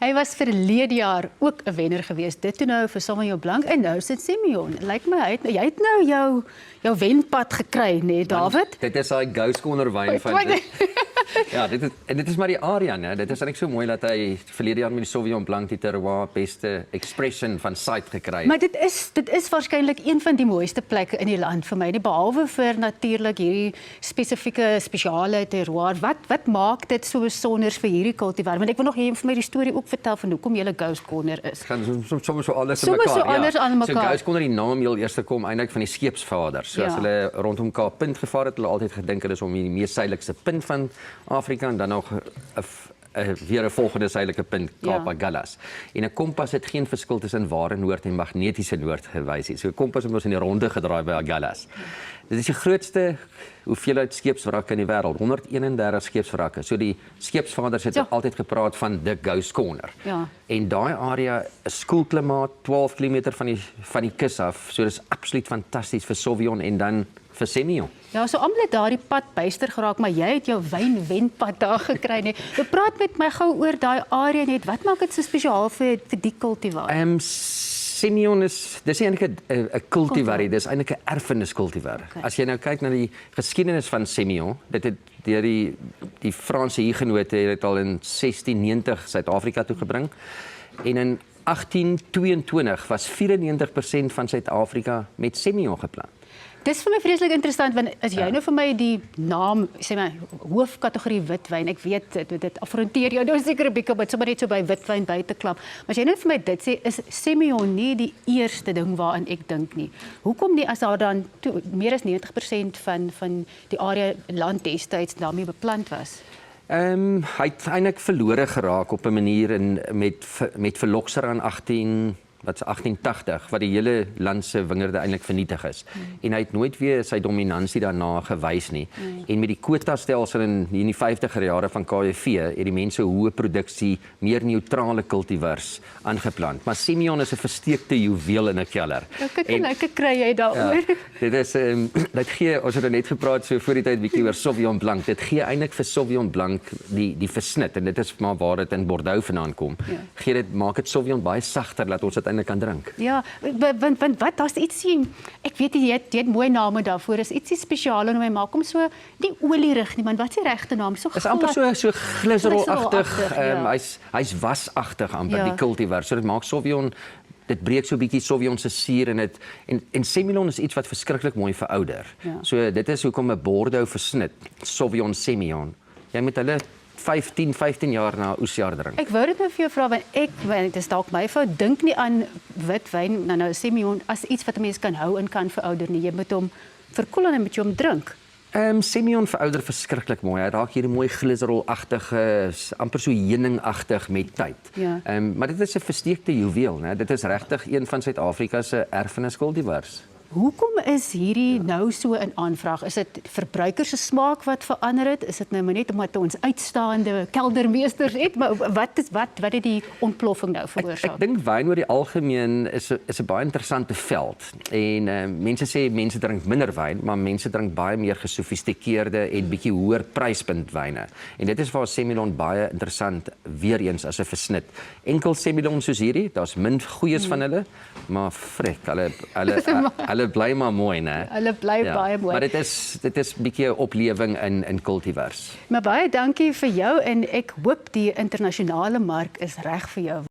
Hy was verlede jaar ook 'n wenner geweest. Dit toe nou vir Samuel Blanc en nou sit Simeon. Lyk my jy het nou jou wenpad gekry, nee, David? Dit is daai Ghost Corner wyn van ja, dit is maar die area, né? Dit is eintlik so mooi dat hy verlede jaar met die Sauvignon Blanc die terroir beste expression van site gekry het. Maar dit is waarskynlik een van die mooiste plekke in die land vir my, nie behalwe vir natuurlik hierdie spesifieke spesiale terroir. Wat maak dit so besonder vir hierdie kultivar? Want ek wil nog hê vir my die storie ook vertel van hoekom julle Ghost Corner is. Gaan soms so alles in mekaar. So Ghost Corner, die naam heel eerste kom eintlik van die skeepsvaders. So as hulle rondom Kaap Punt gevaar het, hulle altyd gedink dit is om die mees suidelikste punt van Afrika en dan nog weer 'n volgende suidelike punt, Kaap Agulhas. En 'n kompas het geen verskil tussen ware noord en magnetiese noord gewys nie. So 'n kompas het ons in die ronde gedraai by Agulhas. Dit is die grootste hoeveelheid skeepswrakke in die wêreld, 131 skeepswrakke. So die skeepsvaders het altyd gepraat van the Ghost Corner. Ja. En daai area is koelklimaat, 12 km van die kus af. So dis absoluut fantasties vir Sauvignon en dan vir Semillon. Ja, so almal het daardie pad byster geraak, maar jy het jou wynwenpad daar gekry nie. Jy praat met my gou oor daai area net. Wat maak dit so spesiaal vir die kultivar? Semillon dis eintlik 'n kultivar, dis eintlik 'n erfeniskultivar. Okay. As jy nou kyk na die geskiedenis van Semillon, dit het deur die Franse hugenote het dit al in 1690 Suid-Afrika toe gebring. En in 1822 was 94% van Suid-Afrika met Semillon geplant. Dis vir my vreeslik interessant want as jy nou vir my die naam sê my hoofkategorie witwyn, ek weet dit afronteer jou nou seker 'n bietjie, maar sommer net so by witwyn by te klap. Maar as jy nou vir my dit sê, is Semillon nie die eerste ding waaraan ek dink nie. Hoekom nie as daar dan meer as 90% van die area land destyds daarmee beplant was? Hy het eintlik verlore geraak op 'n manier met verlokser aan 1880 wat die hele land se wingerde eintlik vernietig is. En hy het nooit weer sy dominansie daarna gewys nie. En met die kwotastelsel in die 50er jare van KWV het die mense hoë produksie, meer neutrale kultivars aangeplant. Maar Semillon is 'n versteekte juweel in 'n keller. Kyk kry jy daaroor. Ja, dit is dit gee, ons het net gepraat so voor die tyd bietjie oor Sauvignon Blanc. Dit gee eintlik vir Sauvignon Blanc die versnit en dit is maar waar dit in Bordeaux vandaan kom. Gee dit maak dit Sauvignon baie sagter dat ons dit kan drink. Ja, want wat daar's ietsie, ek weet jy het mooi name daarvoor, is ietsie spesiaal en my maak hom so nie olierig nie, man, wat is die regte naam? So is amper so glyserolagtig, hy's wasagtig amper die kultivar. So dit maak Sauvignon, dit breek so 'n bietjie Sauvignon se suur en Semillon is iets wat verskriklik mooi verouder. So dit is hoekom 'n Bordeaux versnit, Sauvignon Semillon. Jy moet hulle 15 jaar na oesjaar drink. Ek wou dit nou vir jou vra want dit is dalk my fout, dink nie aan witwyn nou Semillon as iets wat 'n mens kan hou en kan verouder nie. Jy moet hom verkoel en met hom drink. Semillon verouder verskriklik mooi. Hy raak hier 'n mooi glyserolagtige, amper so heuningagtig met tyd. Maar dit is 'n versteekte juweel, né? Dit is regtig een van Suid-Afrika se erfeniskultivars. Hoekom is hierdie nou so in aanvraag? Is dit verbruikers se smaak wat verander het? Is dit nou maar net omdat ons uitstaande keldermeesters het? Maar wat het die ontploffing nou veroorsaak? Ek dink wyn oor die algemeen is 'n baie interessante veld. En mense sê mense drink minder wyn, maar mense drink baie meer gesofistikeerde en bietjie hoër pryspunt wyne. En dit is waar Semillon baie interessant weer eens as 'n versnit. Enkel Semillon soos hierdie, daar's min goeies van hulle, maar frek, hulle bly maar mooi, né? Hulle bly baie mooi. Maar dit is 'n bietjie 'n oplewing in kultivars. Maar baie dankie vir jou en ek hoop die internasionale mark is reg vir jou.